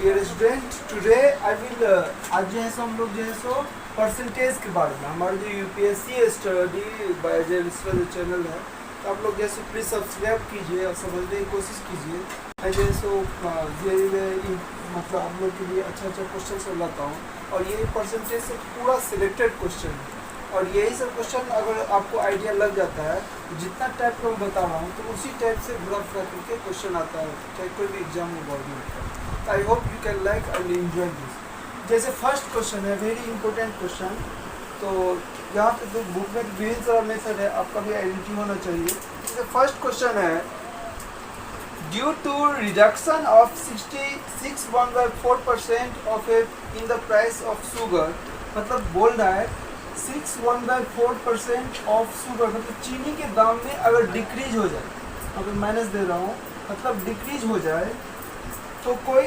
Dear student, today I will आज जो है सो हम लोग जो है सो परसेंटेज के बारे में, हमारा जो यूपीएससी स्टडी बाय जो चैनल है, तो आप लोग जैसे प्लीज़ सब्सक्राइब कीजिए और समझने की कोशिश कीजिए। मैं जो है सो मतलब आप लोग के लिए अच्छा क्वेश्चन लाता हूँ, और ये परसेंटेज से पूरा सिलेक्टेड क्वेश्चन है। और यही सब क्वेश्चन अगर आपको आइडिया लग जाता है, जितना टाइप का मैं बता रहा हूँ, तो उसी टाइप से घुरा फिरा करके क्वेश्चन आता है, चाहे कोई भी एग्जाम में गवर्नमेंट का। I hope you can like and enjoy this. जैसे फर्स्ट क्वेश्चन है, वेरी इंपॉर्टेंट क्वेश्चन। तो यहाँ पे तो बुक में विभिन्न सारा मेथड है, आपका भी आइडेंटिटी होना चाहिए। जैसे फर्स्ट क्वेश्चन है, due to reduction of 6.4% of in the price of sugar, मतलब बोल रहा है 6.4% ऑफ शुगर, मतलब चीनी के दाम में अगर डिक्रीज हो जाए, अगर माइनस दे रहा हूँ, मतलब डिक्रीज हो जाए, तो कोई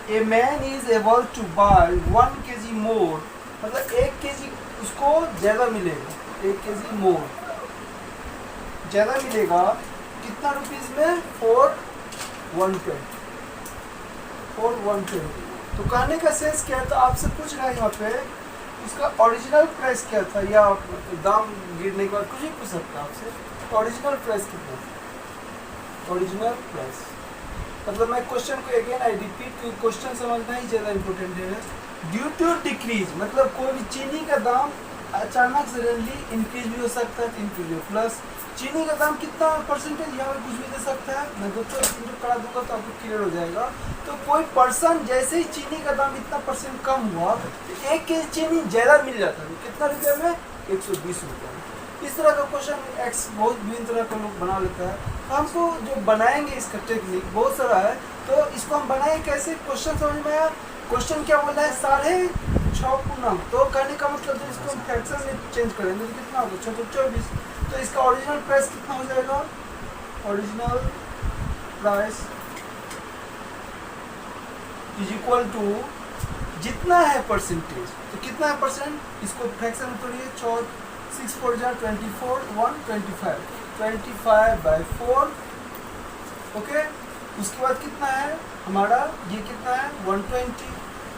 a man is able to buy 1 kg more, मतलब 1 kg उसको ज़्यादा मिलेगा, 1 kg मोर ज़्यादा मिलेगा। कितना रुपीज़ में? 4,120। तो कहने का सेंस क्या है, तो आपसे पूछ रहा है यहाँ पे उसका ओरिजिनल प्राइस क्या था, या दाम गिरने के बाद कुछ ही पूछ सकता है आपसे। ओरिजिनल प्राइस कितना था? ओरिजिनल प्राइस मतलब मैं क्वेश्चन को अगेन आई रिपीट, क्वेश्चन समझना ही ज़्यादा इंपॉर्टेंट है। ड्यू टू डिक्रीज मतलब कोई भी चीनी का दाम अचानक सडनली इंक्रीज भी हो सकता है, इंक्रीज हो प्लस चीनी का दाम कितना परसेंटेज, यहाँ पे कुछ भी दे सकता है। मैं दोस्तों करा दूंगा तो आपको क्लियर हो जाएगा। तो कोई पर्सन जैसे ही चीनी का दाम इतना परसेंट कम हुआ, तो 1 kg चीनी ज़्यादा मिल जाता है। कितना रुपये में? 120 रुपये में। इस तरह का क्वेश्चन एक्स बहुत विभिन्न तरह का लोग बना लेता है। हमको जो बनाएंगे इसका टेक्निक बहुत सारा है, तो इसको हम बनाएंगे कैसे? क्वेश्चन समझ में आया? क्वेश्चन क्या बोला है? 6.5 पूर्णांक। तो कहने का मतलब जो इसको हम फ्रैक्शन में चेंज करेंगे तो कितना होगा? 624। तो इसका ओरिजिनल प्राइस कितना हो जाएगा? Original price is equal to जितना है परसेंटेज, तो कितना है परसेंट, इसको फ्रैक्शन में तोड़िए। 6 4 24, 125, 25/4। ओके, उसके बाद कितना है हमारा, ये कितना है 120।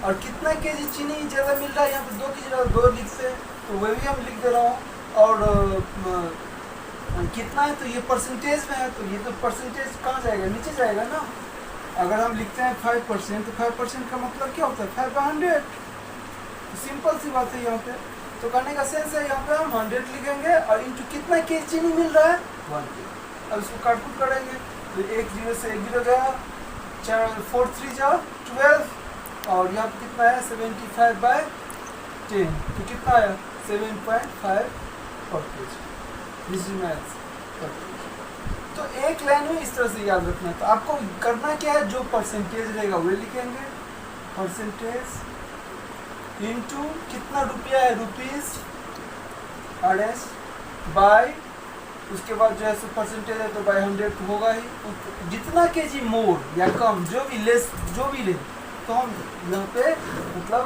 और कितना केजी चीनी ज़्यादा मिल रहा है, यहाँ पे 2 की जगह 2 लिखते हैं, तो वह भी हम लिख दे रहा हूँ। और कितना है, तो ये परसेंटेज में है, तो ये तो परसेंटेज कहाँ जाएगा? नीचे जाएगा ना। अगर हम लिखते हैं 5%, तो 5% का मतलब क्या होता है? 5/100। तो सिंपल सी बात है यहाँ पे। तो करने का सेंस है, यहाँ पे हम 100 लिखेंगे और इंटू कितना केजी चीनी मिल रहा है? 1 kg। अब इसको काटकुट करेंगे, तो 1 0 से 1 0 गया, 4 3 जा 12, और यहाँ पे कितना है 75/10, तो कितना आया 7.5 पर kg। तो एक लाइन में इस तरह से याद रखना है। तो आपको करना क्या है, जो परसेंटेज रहेगा वो लिखेंगे, परसेंटेज इनटू कितना रुपया है, रुपीज़ RS बाय, उसके बाद जो है सो परसेंटेज है तो बाय 100 होगा ही। जितना केजी मोर या कम, जो भी लेस, जो भी ले, तो हम यहाँ पे मतलब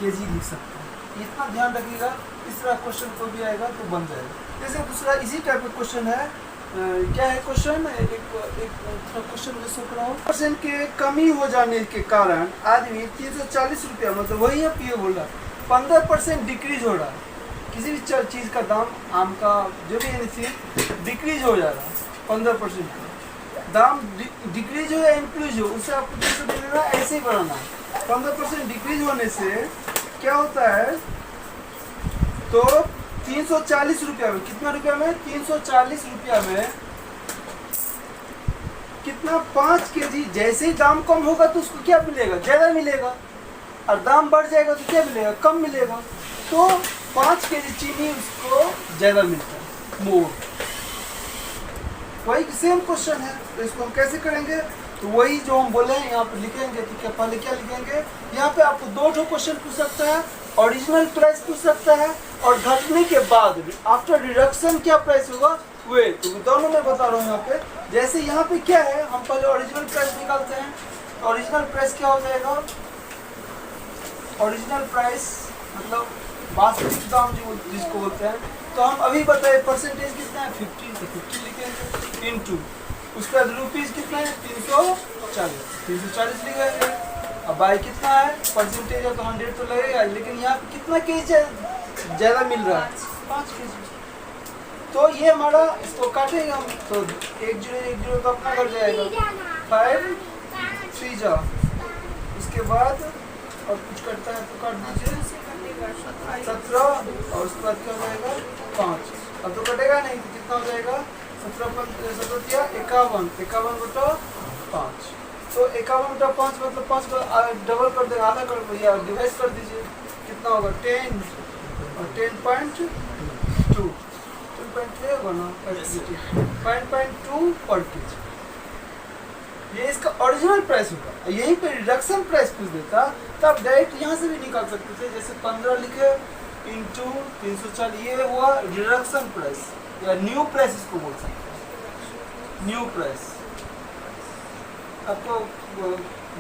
केजी लिख सकते हैं। इतना ध्यान रखिएगा, इस तरह क्वेश्चन को भी आएगा तो बन जाएगा। जैसे दूसरा इसी टाइप का क्वेश्चन है, क्या है क्वेश्चन, एक क्वेश्चन जो सोच रहा हूँ, परसेंट के कमी हो जाने के कारण आदमी 340 रुपया, मतलब वही है पीए बोल रहा, 15% डिक्रीज हो रहा है। किसी भी चीज़ का दाम, आम का जो भी एनीथिंग डिक्रीज हो जा रहा है, 15% दाम डिक्रीज हो या इंक्रीज हो, उससे आपको 300 दे देना, ऐसे ही बढ़ाना है। 15% डिक्रीज होने से क्या होता है, तो 340 रुपया में, कितना रुपया में? 340 रुपया में कितना? 5 kg। जैसे ही दाम कम होगा तो उसको क्या मिलेगा? ज़्यादा मिलेगा। और दाम बढ़ जाएगा तो क्या मिलेगा? कम मिलेगा। तो 5 kg चीनी उसको ज़्यादा मिलता है, मोर। वही सेम क्वेश्चन है, तो इसको हम कैसे करेंगे? तो वही जो हम बोले हैं यहाँ पे लिखेंगे। तो क्या पहले क्या लिखेंगे, यहाँ पे आपको 2 क्वेश्चन पूछ सकता है, ओरिजिनल प्राइस पूछ सकता है, और घटने के बाद आफ्टर रिडक्शन क्या प्राइस होगा वे, तो दोनों में बता रहा हूँ यहाँ पे। जैसे यहाँ पे क्या है, हम पहले ओरिजिनल प्राइस निकालते हैं। ओरिजिनल प्राइस क्या हो जाएगा? ओरिजिनल प्राइस मतलब वास्तविक दाम जिसको बोलते हैं। तो हम अभी बताए परसेंटेज कितना है 50, तो 50 लिखेंगे, इनटू उसके बाद रुपीज़ कितना है 340 लिखेंगे। अब बाई कितना है, परसेंटेज है तो 100 तो लगेगा, लेकिन यहाँ पे कितना केजी ज़्यादा मिल रहा है, 5 केजी। तो ये हमारा, इसको काटेंगे हम, तो 1 0 तो अपना कट जाएगा, 5 3 जा, उसके बाद और कुछ कटता है तो काट दीजिए, 17 और उसके बाद क्या हो जाएगा 5। अब तो कटेगा नहीं तो कितना हो जाएगा, 17 51 बटा 5। तो 51/5 मतलब 5 डबल कर देगा, आधा कर या डिवाइड कर दीजिए, कितना होगा 10 और 10.2 होगा ना, 5.2 पर केजी। ये इसका ओरिजिनल प्राइस होगा। यहीं पे रिडक्शन प्राइस पूछ देता तब डायरेक्ट यहाँ से भी निकाल सकते थे, जैसे 15 लिखे इंटू 340, ये हुआ रिडक्शन प्राइस या न्यू प्राइस इसको बोल सकते हैं, न्यू प्राइस। आपको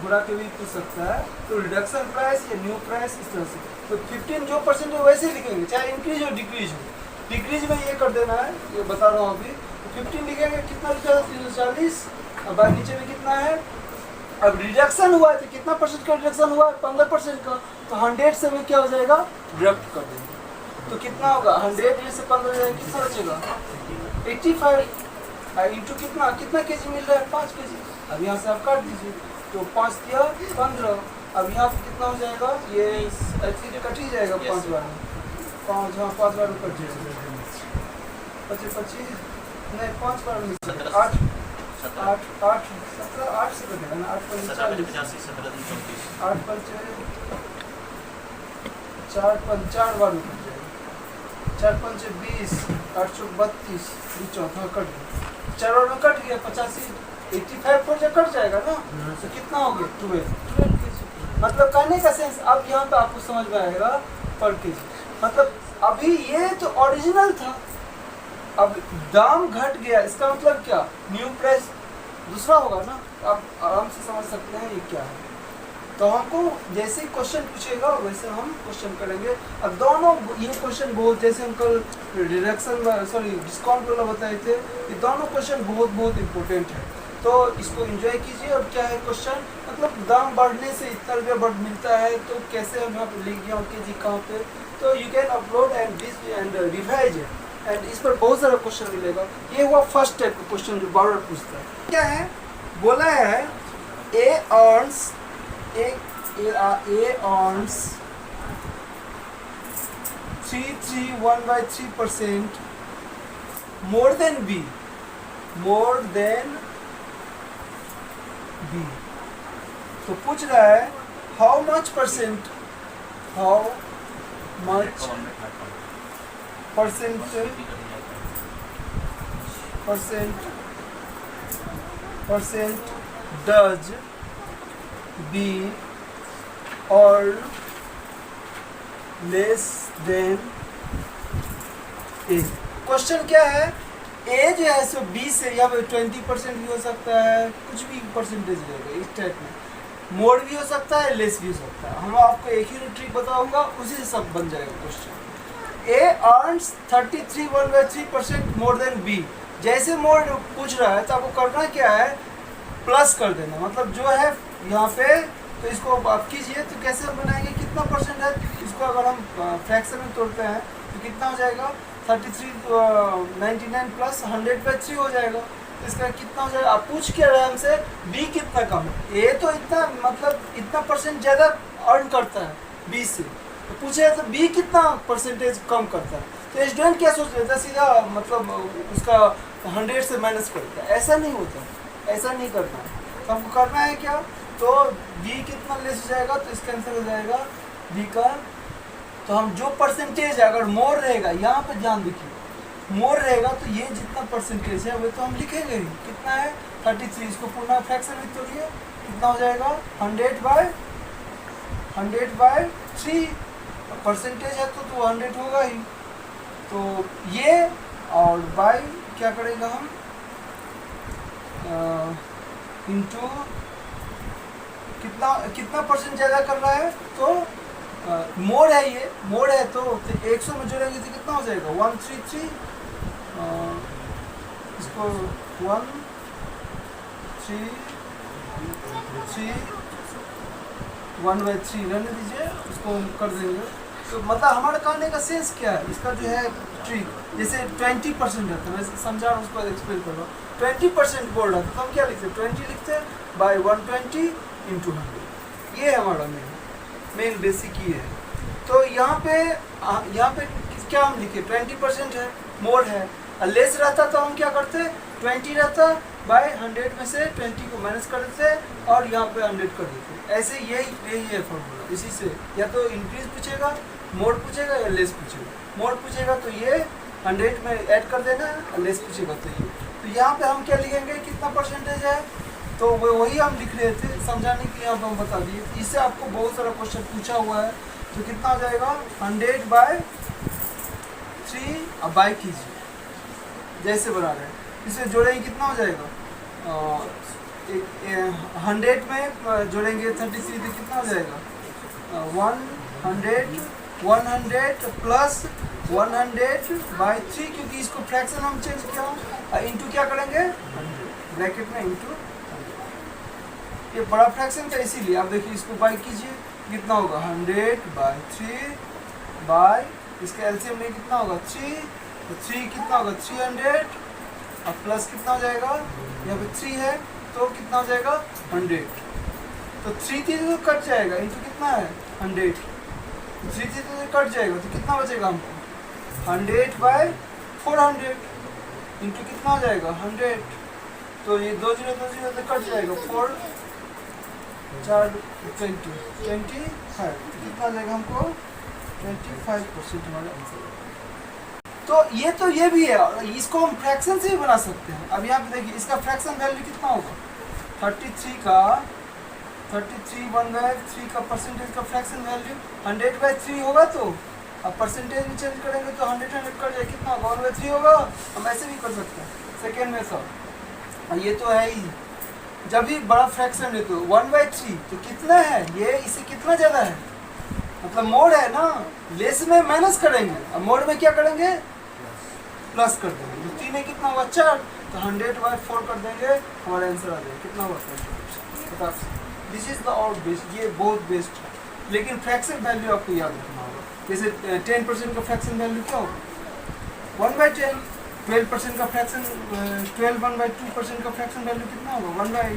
बुरा के भी पूछ सकता है, तो रिडक्शन प्राइस या न्यू प्राइस इस तरह से। तो 15 जो परसेंट है वैसे ही लिखेंगे, चाहे इंक्रीज हो डिक्रीज हो। डिक्रीज में ये कर देना है, ये बता रहा हूँ अभी। तो 15 लिखेंगे, कितना लिखा था 340, अब नीचे में कितना है, अब रिडक्शन हुआ है तो कितना परसेंट का रिडक्शन हुआ है, 15% का, तो 100 से में क्या हो जाएगा, डिडक्ट कर देंगे। तो कितना होगा 100 में से 15 कितना बचेगा 85 इंटू कितना केजी मिल रहा है, 5 केजी। अब यहाँ से आप काट दीजिए, तो 5 दिया 15, अब यहाँ पे कितना हो जाएगा, ये कट ही जाएगा 5 बार में, 5 हाँ 5 बार में कट जाएगा, 25 नहीं 5 बार में 8 से कटेगा ना, 8 5 4 बार में कट जाएगा, 4 5 20, 8 32 चौथा कट गया, 4 बार में कट गया 85, 85 पर जब कट जाएगा ना, तो कितना हो गया 12 केजी। मतलब कहने का सेंस अब यहाँ पे आपको समझ में आएगा पर केजी। मतलब अभी ये तो ओरिजिनल था, अब दाम घट गया, इसका मतलब क्या, न्यू प्राइस दूसरा होगा ना। आप आराम से समझ सकते हैं ये क्या है। तो हमको जैसे ही क्वेश्चन पूछेगा वैसे हम क्वेश्चन करेंगे। अब दोनों ये क्वेश्चन बहुत, जैसे हम कल डिस्काउंट वाला बताए थे, ये दोनों क्वेश्चन बहुत इंपॉर्टेंट है। तो इसको एंजॉय कीजिए। और क्या है क्वेश्चन, मतलब दाम बढ़ने से इतना रुपया बढ़ मिलता है, तो कैसे हम यहाँ पर लिख गया केजी कहाँ पे, तो you can upload and revise it, and इस पर बहुत सारा क्वेश्चन मिलेगा। ये हुआ फर्स्ट टाइप का क्वेश्चन जो बार बार पूछता है। क्या है, बोला है A earns 331/3% more than B, तो पूछ रहा है how much percent does B earn less than A। Question क्या है, ए जो है सो 20 से यहाँ पे 20% भी हो सकता है, कुछ भी परसेंटेज रहेगा इस टाइप में, मोर भी हो सकता है, लेस भी हो सकता है। हम आपको एक ही ट्रिक बताऊंगा, उसी से सब बन जाएगा question. A earns 33.1/3% more than B. जैसे मोर पूछ रहा है तो आपको करना क्या है, प्लस कर देना। मतलब जो है यहाँ पे, तो इसको आप कीजिए, तो कैसे हम बनाएंगे, कितना परसेंट है, इसको अगर हम फ्रैक्शन में तोड़ते हैं तो कितना हो जाएगा 3399 प्लस 100/3 हो जाएगा। तो इसका कितना हो जाएगा, आप पूछ के आराम से बी कितना कम है, ए तो इतना मतलब इतना परसेंट ज़्यादा अर्न करता है बी से, तो पूछे तो बी कितना परसेंटेज कम करता है। तो स्टूडेंट क्या सोच लेता है, सीधा मतलब उसका 100 से माइनस करता है। ऐसा नहीं होता, ऐसा नहीं करना है। तो हमको करना है क्या, तो बी कितना लेस हो जाएगा, तो इसका आंसर हो जाएगा बी का, तो हम जो परसेंटेज है अगर मोर रहेगा, यहाँ पे ध्यान देखिए, मोर रहेगा तो ये जितना परसेंटेज है वो तो हम लिखेंगे ही। कितना है 33, इसको पूर्ण फ्रैक्शन में तोड़िए, कितना हो जाएगा 100/3 परसेंटेज है तो 100 होगा ही। तो ये और बाई क्या करेगा हम, इंटू कितना परसेंट ज़्यादा कर रहा है, तो मोड है, ये मोड है तो 100 में जोड़ेंगे तो कितना हो जाएगा 133, इसको 1 3 3 1/3 रहने दीजिए, उसको हम कर देंगे। तो मतलब हमारा कहने का सेंस क्या है, इसका जो है ट्रिक, जैसे 20% है, तो मैं समझा उसको एक्सप्लेन कर रहा हूँ। 20% बोल रहा था तो हम क्या लिखते हैं, 20 लिखते हैं बाई 120 इंटू 100। ये है हमारा मेन बेसिक ये है। तो यहाँ पे क्या हम लिखे, 20% है, मोड है, और लेस रहता तो हम क्या करते, 20 रहता बाय 100 में से 20 को माइनस कर देते और यहाँ पे 100 कर देते। ऐसे यही है फॉर्मूला। इसी से या तो इंक्रीज पूछेगा, मोड पूछेगा, या लेस पूछेगा। मोड पूछेगा तो ये 100 में ऐड कर देना है, और लेस पूछेगा तो ये। तो यहाँ पे हम क्या लिखेंगे, कितना परसेंटेज है, तो वही हम लिख रहे थे समझाने के लिए, यहाँ पे हम बता दिए। इससे आपको बहुत सारा क्वेश्चन पूछा हुआ है। तो कितना आ जाएगा, 100/3 अब बाई कीजिए जैसे बना रहे हैं, इसमें जोड़ेंगे कितना हो जाएगा, 100 में जोड़ेंगे 33 तो कितना हो जाएगा, 100 प्लस 100/3, क्योंकि इसको फ्रैक्शन हम चेंज किया, इंटू क्या करेंगे, ब्रैकेट में इंटू, ये बड़ा फ्रैक्शन था इसीलिए। आप देखिए इसको बाई कीजिए, कितना होगा 100/3 बाई, इसका एलसीएम में कितना होगा 3, तो 3 कितना होगा 300, अब प्लस कितना हो जाएगा, यहाँ पे 3 है तो कितना हो जाएगा 100, तो 3 तो कट जाएगा, इंटू कितना है 100, 3 तो कट जाएगा तो कितना बचेगा हमको, 100/400 इंटू कितना हो जाएगा 100, तो ये 2 0 तो कट जाएगा, 4 4 20 25, कितना आ जाएगा हमको 25% हमारा आंसर। तो ये भी है, और इसको हम फ्रैक्शन से भी बना सकते हैं। अब यहाँ पे देखिए इसका फ्रैक्शन वैल्यू कितना होगा, 33 1/3 का परसेंटेज का फ्रैक्शन वैल्यू 100/3 होगा, तो अब परसेंटेज भी चेंज करेंगे तो 100 कर जाए, कितना होगा 1/3 होगा। हम ऐसे भी कर सकते हैं सेकेंड में सब, ये तो है ही। जब भी बड़ा फ्रैक्शन है तो 1/3 तो कितना है, ये इससे कितना ज़्यादा है, मतलब मोड है ना, लेस में माइनस करेंगे, अब मोड में क्या करेंगे, प्लस कर देंगे। तो 3 है कितना हुआ 4, तो 100/4 कर देंगे, हमारा आंसर आ जाएगा कितना हुआ 50। दिस इज द और बेस्ट, ये बहुत बेस्ट है। लेकिन फ्रैक्शन वैल्यू आपको याद रखना होगा। जैसे 10% का फ्रैक्शन वैल्यू क्या होगा 1/10, 12% का फ्रैक्शन 12 1/2% का फ्रैक्शन वैल्यू कितना होगा 1/8।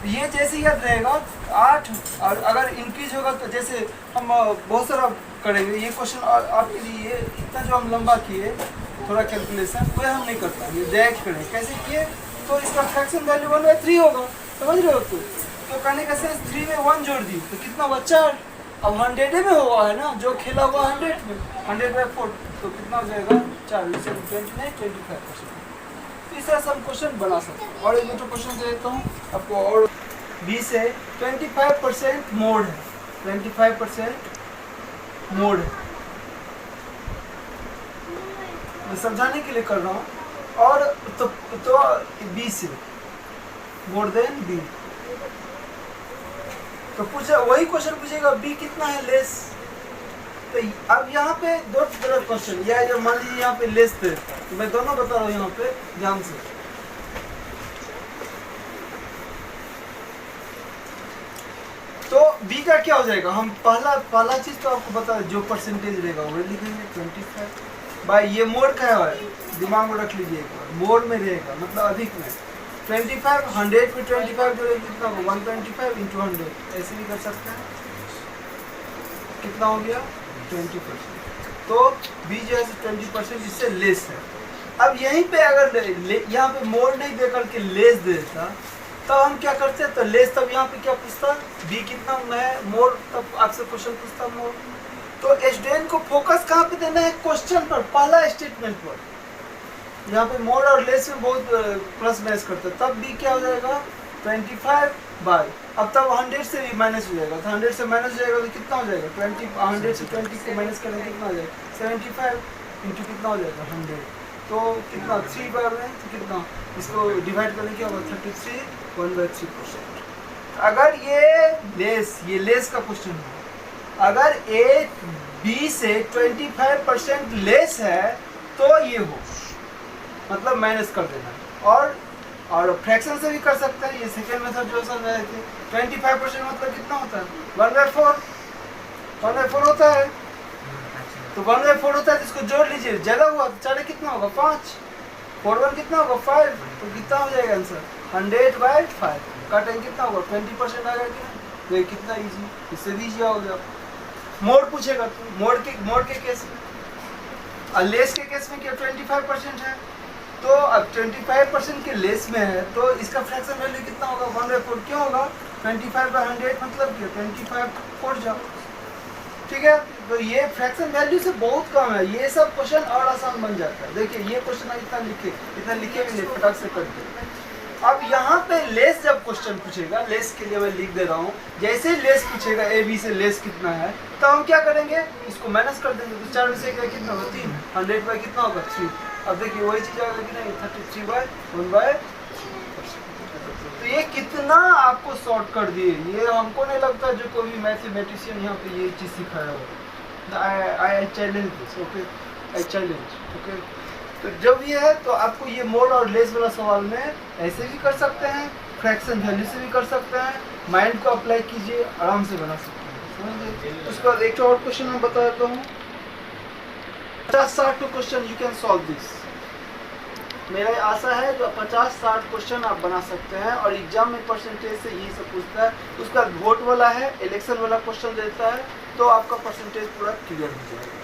ये जैसे याद रहेगा 8, और अगर इंक्रीज होगा तो जैसे हम बहुत सारा करेंगे ये क्वेश्चन आपके लिए, इतना जो हम लंबा किए थोड़ा कैलकुलेशन वह हम नहीं कर पाएंगे, डायरेक्ट करें कैसे किए, तो इसका फ्रैक्शन वैल्यू 1/3 होगा, समझ रहे हो। तो कहने का सेंस 3 में 1 जोड़ दी तो कितना हुआ 4, अब 100 में हुआ है ना, जो खेला हुआ 100 में 100/4, तो कितना हो जाएगा 4, 25%। इस तरह से हम क्वेश्चन बना सकते हैं। और एक तो क्वेश्चन दे देता हूँ आपको, और 20 है, 25% मोड है, 25% मोड है, मैं समझाने के लिए कर रहा हूँ। और तो 20 है मोर देन बी, तो पूछा वही क्वेश्चन पूछेगा बी कितना है लेस। तो अब यहाँ पे दो तरह क्वेश्चन, या मान लीजिए यहाँ पे लेस थे, तो मैं दोनों बता रहा हूँ यहाँ पे ध्यान से। तो बी का क्या हो जाएगा, हम पहला चीज तो आपको बता जो परसेंटेज रहेगा वो लिखेंगे 25 ये मोड का है, दिमाग में रख लीजिए एक बार, मोड में रहेगा मतलब अधिक में 25, 100 में 25 जो कितना होगा 125 इंटू 100, ऐसे भी कर सकते हैं, कितना हो गया 20%। तो बी जो है 20% इससे लेस है। अब यहीं पे अगर यहाँ पे मोड नहीं दे करके लेस देता तो हम क्या करते, तो लेस तब यहाँ पे क्या पूछता बी कितना है मोड, तब आपसे क्वेश्चन पूछता मोड। तो स्टूडेंट को फोकस कहाँ पे देना है, क्वेश्चन पर, पहला स्टेटमेंट पर। यहाँ पे मोड और लेस में बहुत प्लस माइनस करते हैं, तब बी क्या हो जाएगा 25 अब तब 100 से भी माइनस हो जाएगा, तो 100 से माइनस हो जाएगा तो कितना हो जाएगा 20, 100 से 20 को माइनस करेंगे कितना हो जाएगा 75 इंटू कितना हो जाएगा 100, तो कितना 3 बार में, तो कितना इसको डिवाइड करने क्या होगा 33 1/3%। अगर ये लेस का क्वेश्चन है, अगर ए बी से 25% लेस है तो ये हो, मतलब माइनस कर देना है। और फ्रैक्शन से भी कर सकते हैं। ये सेकेंड मेथड जो समझाए थे, 25% मतलब कितना होता है 1/4, 1/4 होता है। तो 1/4 होता है, तो इसको जोड़ लीजिए, ज़्यादा हुआ तो 4 कितना होगा 5, 4/1 कितना होगा 5, तो कितना हो जाएगा आंसर 100/5 का टाइम कितना होगा 20% आ जाएगा। तो ये कितना इजी, इससे भी इजी हो गया। मोड पूछेगा तो मोड के केस में, और लेस के केस में क्या 25% है, तो अब 25% के लेस में है तो इसका फ्रैक्शन वैल्यू कितना होगा 1/4। क्यों होगा 25/100 मतलब क्या 25 4 जाओ, ठीक है। तो ये फ्रैक्शन वैल्यू से बहुत कम है, ये सब क्वेश्चन और आसान बन जाता है। देखिए ये क्वेश्चन इतना लिखे भी नहीं, फटाक से कर दे। अब यहाँ पे लेस जब क्वेश्चन पूछेगा, लेस के लिए मैं लिख दे रहा हूँ, जैसे ही लेस पूछेगा ए बी से लेस कितना है, तो हम क्या करेंगे, इसको माइनस कर देंगे। तो 4 में से कितना होगा 3, 100 कितना होगा 3। अब देखिए वही चीज़ आएगा कि नहीं 33/1/। तो ये कितना आपको शॉर्ट कर दिए, ये हमको नहीं लगता जो कोई भी मैथमेटिशियन यहाँ पे ये चीज़ सिखाया होगा। I challenge this, okay, I challenge, okay. तो जब ये है तो आपको ये मोड और लेस वाला सवाल में ऐसे भी कर सकते हैं, फ्रैक्शन वैल्यू से भी कर सकते हैं, माइंड को अप्लाई कीजिए, आराम से बना सकते हैं, समझिए। उसके बाद एक और क्वेश्चन मैं बता देता हूँ, 50-60 question you can solve this. मेरा आशा है जो 50-60 क्वेश्चन आप बना सकते हैं, और एग्जाम में परसेंटेज से यही सब पूछता है। उसका वोट वाला है, इलेक्शन वाला क्वेश्चन देता है, तो आपका परसेंटेज पूरा क्लियर हो जाएगा।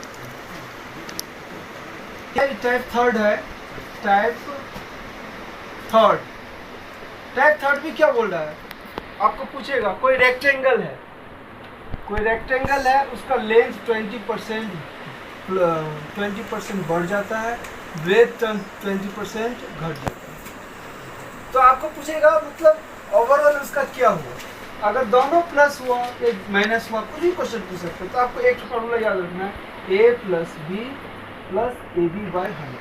टाइप थर्ड है, टाइप थर्ड भी क्या बोल रहा है, आपको पूछेगा कोई रेक्टेंगल है, उसका लेंथ 20% बढ़ जाता है, ब्रेथ 20% घट जाता है। तो आपको पूछेगा मतलब ओवरऑल उसका क्या हुआ। अगर दोनों प्लस हुआ या माइनस हुआ, कुछ भी क्वेश्चन पूछ सकते हो। तो आपको एक फॉर्मूला याद रखना है, a + b + ab/100।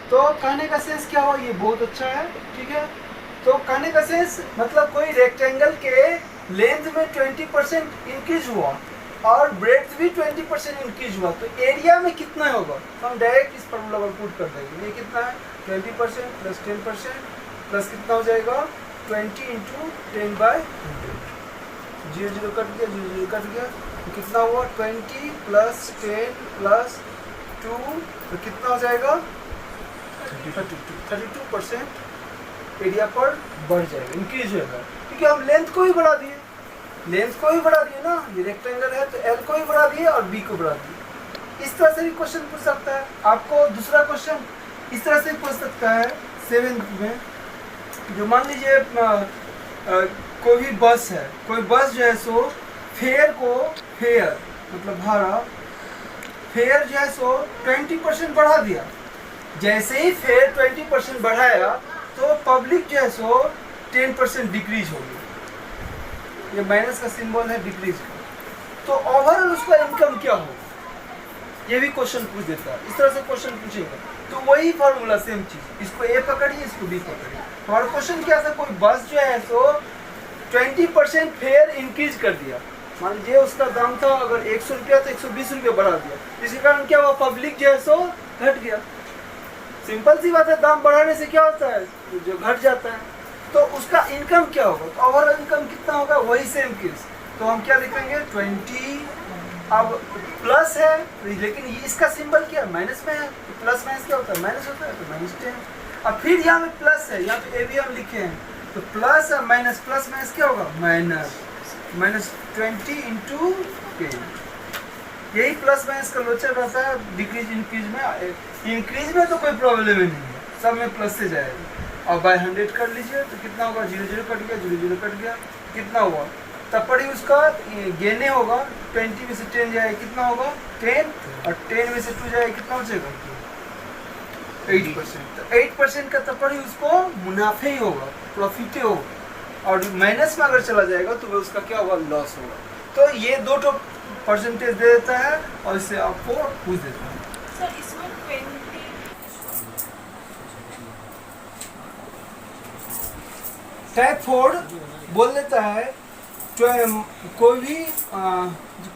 तो कहने का सेंस क्या हुआ, ये बहुत अच्छा है, ठीक है। तो कहने का सेंस मतलब कोई रेक्टेंगल के लेंथ में 20% इंक्रीज हुआ और ब्रेड्थ भी 20% इंक्रीज हुआ, तो एरिया में कितना होगा, तो हम डायरेक्ट इस फॉर्मूला पर पुट कर देंगे। ये कितना है 20% + 10% प्लस कितना हो जाएगा 20 × 10/100। 0 कट गया, 0 कट गया, तो कितना हुआ 20 + 10 + 2, तो कितना हो जाएगा 32% एरिया पर बढ़ जाएगा, इंक्रीज होगा, क्योंकि हम लेंथ को ही बढ़ा दिए, ना। ये रेक्टेंगल है तो एल को ही बढ़ा दिए और बी को बढ़ा दिए। इस तरह से भी क्वेश्चन पूछ सकता है। आपको दूसरा क्वेश्चन इस तरह से पूछ सकता है 7th में, जो मान लीजिए कोई भी बस है, कोई बस जो है सो फेयर मतलब भाड़ा, फेयर जो है सो 20% बढ़ा दिया। जैसे ही फेयर 20% बढ़ाया तो पब्लिक जो है सो 10% डिक्रीज हो गई। ये माइनस का सिंबल है डिक्रीज का। तो ओवरऑल उसका इनकम क्या हो, ये भी क्वेश्चन पूछ देता है। इस तरह से क्वेश्चन पूछेगा तो वही फॉर्मूला सेम चीज, इसको ए पकड़िए, इसको बी पकड़िए। और क्वेश्चन क्या था, कोई बस जो है सो 20% फेयर इंक्रीज कर दिया। मान लीजिए उसका दाम था अगर 100 रुपया तो 120 रुपया बढ़ा दिया, इसके कारण क्या हुआ, पब्लिक जो है सो घट गया। सिंपल सी बात है, दाम बढ़ाने से क्या होता है, जो घट जाता है। तो उसका इनकम क्या होगा, तो ओवरऑल इनकम कितना होगा, वही सेम केस। तो हम क्या लिखेंगे 20, अब प्लस है लेकिन ये इसका सिंबल क्या है, माइनस में है। तो प्लस माइनस क्या होता है, माइनस होता है, तो -10। अब फिर यहाँ पे प्लस है, यहाँ पे ए भी हम लिखे हैं, तो प्लस और माइनस, प्लस माइनस क्या होगा, -20 × 10। यही प्लस माइनस का लोचर रहता है डिक्रीज इंक्रीज में। इंक्रीज में तो कोई प्रॉब्लम ही नहीं है, सब में प्लस से जाएगा। और बाय 100 कर लीजिए तो कितना होगा, 0 कट गया, 0 कट गया, कितना हुआ, तब पर ही उसका गेने होगा। 20 में से 10 जाए कितना होगा 10, और 10 में से 2 जाए कितना हो जाएगा 8%। तो 8% का तब पर ही उसको मुनाफे ही होगा, प्रॉफिट ही होगा। और माइनस में अगर चला जाएगा तो उसका क्या होगा, लॉस होगा। तो ये दो परसेंटेज दे देता है और इससे आपको पूछ देता है। सर इसमें 20 टाइप 4 बोल देता है कोई भी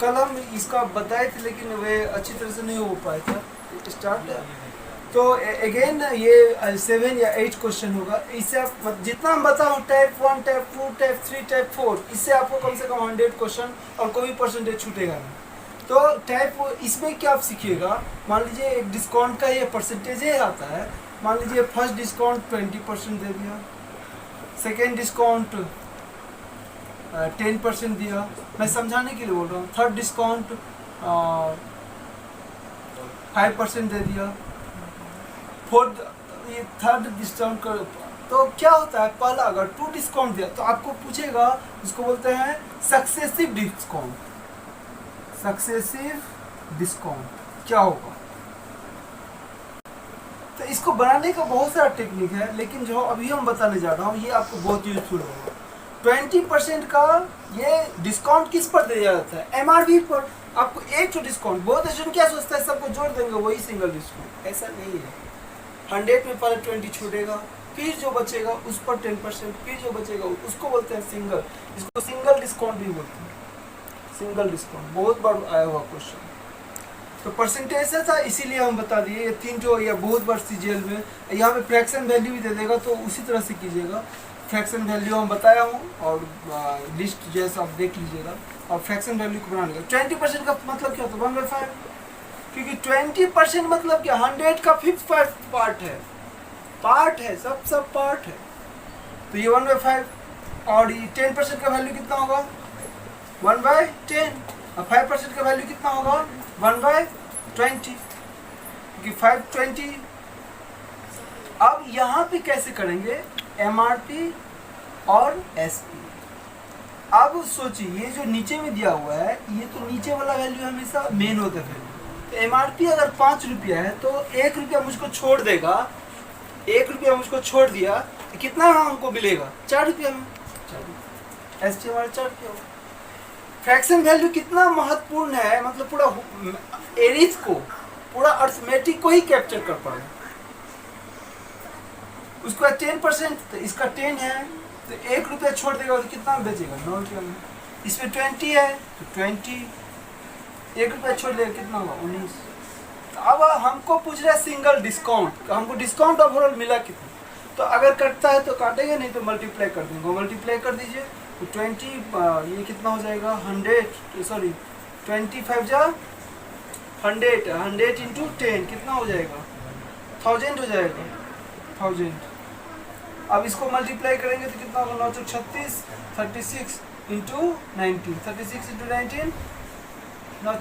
कल हम इसका बताए थे लेकिन वे अच्छी तरह से नहीं हो पाया था। स्टार्ट तो अगेन ये 7 या 8 क्वेश्चन होगा। इससे आप जितना हम बताऊँ टाइप 1, टाइप 2, टाइप 3, टाइप 4, इससे आपको कम से कम 100 क्वेश्चन और कोई भी परसेंटेज छूटेगा नहीं। तो टाइप इसमें क्या आप सीखिएगा, मान लीजिए एक डिस्काउंट का ये परसेंटेज ही आता है। मान लीजिए फर्स्ट डिस्काउंट 20% दे दिया, सेकेंड डिस्काउंट 10% दिया, मैं समझाने के लिए बोल रहा हूँ। थर्ड डिस्काउंट 5% दे दिया, फोर्थ ये थर्ड डिस्काउंट कर। तो क्या होता है, पहला अगर 2 डिस्काउंट दिया तो आपको पूछेगा, इसको बोलते हैं सक्सेसिव डिस्काउंट। सक्सेसिव डिस्काउंट क्या होगा? तो इसको बनाने का बहुत सारा टेक्निक है, लेकिन जो अभी हम बताने जा रहा हूँ ये आपको बहुत यूजफुल होगा। 20% का ये डिस्काउंट किस पर दिया जाता है? MRP पर। आपको एक तो डिस्काउंट, बहुत स्टूडेंट क्या सोचता है सबको जोड़ देंगे वही सिंगल डिस्काउंट, ऐसा नहीं है। 100 में पहले 20 छूटेगा, फिर जो बचेगा उस पर 10%, फिर जो बचेगा उसको बोलते हैं सिंगल। इसको सिंगल डिस्काउंट भी बोलते हैं, सिंगल डिस्काउंट। बहुत बार आया हुआ क्वेश्चन। तो परसेंटेज से था, इसीलिए हम बता दिए। ये 3 जो या बहुत बार सीजीएल में यहाँ पे फ्रैक्शन वैल्यू भी दे देगा, तो उसी तरह से कीजिएगा। फ्रैक्शन वैल्यू हम बताया हूँ और लिस्ट जैसा आप देख लीजिएगा और फ्रैक्शन वैल्यू को बना लीजिएगा। 20% का मतलब क्या होता है? 1/5, क्योंकि 20% मतलब क्या, 100 का 5th पार्ट है, सब पार्ट है। तो ये 1/5 और ये 10% का वैल्यू कितना होगा? 1/10। और 5% का वैल्यू कितना होगा? 1/20, क्योंकि 520। अब यहाँ पे कैसे करेंगे? MRP और SP। अब सोचिए ये जो नीचे में दिया हुआ है, ये तो नीचे वाला वैल्यू हमेशा मेन होता है। तो MRP अगर 5 रुपया है तो 1 रुपया मुझको छोड़ देगा, 1 रुपया मुझको छोड़ दिया तो कितना हमको मिलेगा? 4 रुपया में। SP हमारा 4 रुपया होगा। फ्रैक्शन वैल्यू कितना महत्वपूर्ण है, मतलब पूरा एरिथ को, पूरा अर्थमेटिक को ही कैप्चर कर पाए। उसका 10%, तो इसका 10 है तो 1 रुपया छोड़ देगा तो कितना बचेगा? 9 रुपया में। इसमें 20 है तो 20, 1 रुपया छोड़ देगा कितना होगा? 19। तो अब हमको पूछ रहा है सिंगल डिस्काउंट, हमको डिस्काउंट ओवरऑल मिला कितना। तो अगर कटता है तो काटेगा, नहीं तो मल्टीप्लाई कर देंगे। मल्टीप्लाई कर दीजिए तो 20 ये कितना हो जाएगा? 100 सॉरी 25 जा 100, 100 इंटू 10 कितना हो जाएगा? 1000 हो जाएगा, 1000। अब इसको मल्टीप्लाई करेंगे तो कितना होगा? 9 36, 36 इंटू 19, 36 इंटू 19, 9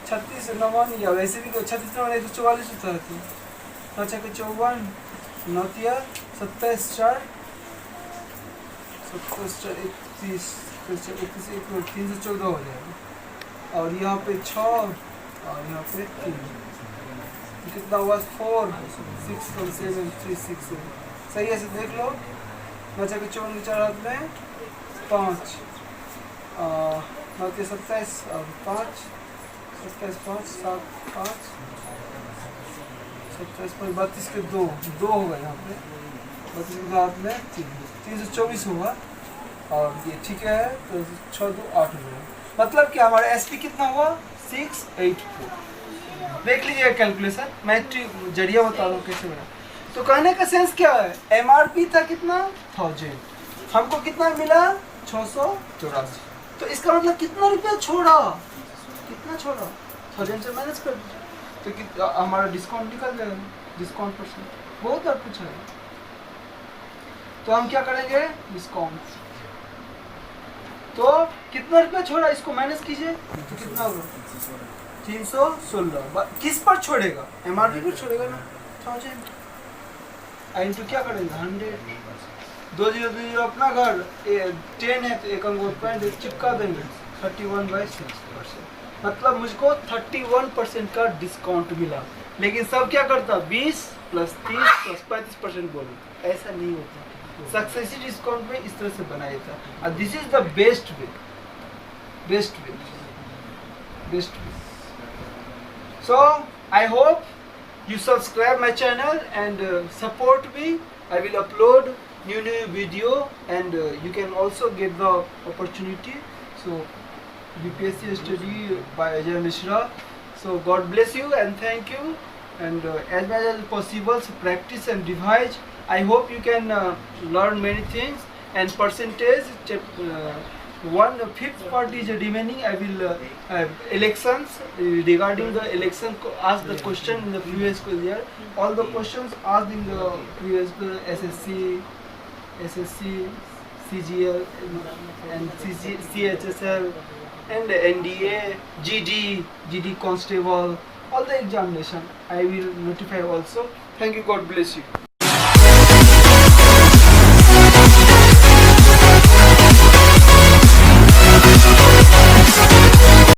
36 9 या वैसे भी 36 9 144 होता है। 9 6 54, 9 27 4 27 4 31 314 हो जाएगा। और यहाँ पे 6 और यहाँ पे 3, कितना हुआ? 4 6 7 3 6 7। सही है, से देख लो। 9 6 54 4 हाथ में 5, 9 27 और 5, 27 5 7 5 27 5 32 के 2 होगा यहाँ पे। 32 के 2 हाथ में 324 होगा। और ये ठीक है, तो 6 2 8 हो जाएगा। मतलब कि हमारा SP कितना हुआ? 684। देख लीजिए कैलकुलेशन, मैं जरिया बता रहा हूँ कैसे बना। तो कहने का सेंस क्या है? MRP था कितना? 1000, हमको कितना मिला? 684। तो इसका मतलब कितना रुपया छोड़ा? कितना छोड़ा? 1000 से माइनस कर दीजिए तो हमारा डिस्काउंट निकल जाएगा। डिस्काउंट परसेंट बहुत बार पूछा है, तो हम क्या करेंगे? डिस्काउंट। तो कितना रुपया छोड़ा, इसको माइनस कीजिए तो कितना होगा? 316। किस पर छोड़ेगा? MRP पर छोड़ेगा ना, 1000। इंटू क्या करेंगे? 100। 2 0 2 0 अपना घर 10 है तो एक अंक पॉइंट चिपका देंगे। 31/6%। मतलब मुझको 31% का डिस्काउंट मिला। लेकिन सब क्या करता? 20 + 30 + 35% बोलता। ऐसा नहीं होता। सक्सेसिव डिस्काउंट में इस तरह से बनाया था। और this is the best way, best way, best way. So I hope you subscribe my channel and support me. I will upload new video and you can also get the opportunity. So UPSC study by Ajay Mishra. So God bless you and thank you. and as much as possible practice and revise. I hope you can learn many things. And percentage, one fifth part is remaining. I will elections, regarding the election, ask the question in the previous year. All the questions asked in the previous SSC, CGL, and CHSL, and NDA, GD Constable, all the examination I will notify also. Thank you. God bless you.